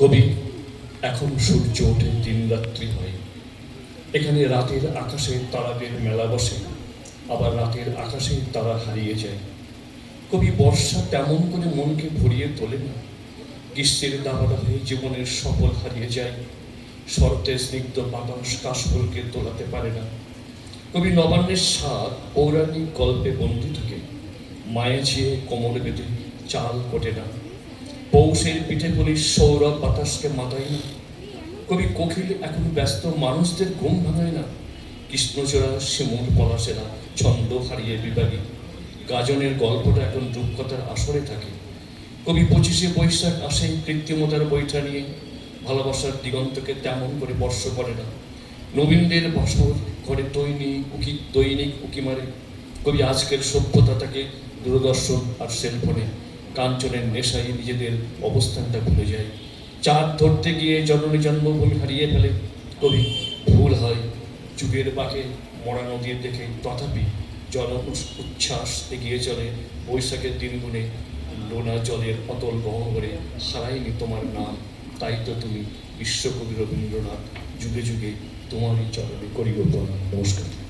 কবি, এখন সূর্য ওঠে, দিন রাত্রি হয়। এখানে রাতের আকাশে তারাদের মেলা বসে, আবার রাতের আকাশে তারা হারিয়ে যায়। কবি, বর্ষা তেমন করে মনকে ভরিয়ে তোলে না। গ্রীষ্মের দাবাদাহে জীবনের সফল হারিয়ে যায়। শরতের স্নিগ্ধ বাতাস কাশফুলকে তোলাতে পারে না। কবি, নবান্নের স্বাদ পৌরাণিক গল্পে বন্দী থাকে। মায়ে ঝিয়ে কোমরে বেঁধে চাল কোটে না। পৌষের পিঠে পুলিশ সৌরভ বাতাসকে মাতায় না। কবি, কোকিল এখন ব্যস্ত মানুষদের ঘুম ভাঙায় না। কৃষ্ণচূড়া শিমুল পলাশেরা ছন্দ হারিয়ে বিভাগী। গাজনের গল্পটা এখন রূপকথার আসরে থাকে। কবি, 25শে বৈশাখ আসে কৃত্রিমতার বৈঠা নিয়ে। ভালোবাসার দিগন্তকে তেমন করে স্পর্শ করে না। নবীনদের বছর ঘরে দৈনিক উকি মারে। কবি, আজকের সভ্যতা তাকে দূরদর্শন আর সেলফোনে কাঞ্চনের নেশায় নিজেদের অবস্থানটা ভুলে যায়। চাঁদ ধরতে গিয়ে জননী জন্মভূমি হারিয়ে ফেলে। কবি, ভুল হয় যুগের বাঁকে মরা নদীর দেখে, তথাপি জন উচ্ছ্বাস এগিয়ে চলে। বৈশাখের দিনগুণে লোনা জলের অতল গহ্বরে হারায়নি তোমার নাম। তাই তো তুমি বিশ্বকবি রবীন্দ্রনাথ, যুগে যুগে তোমারই চরণে করি গো প্রণাম। নমস্কার।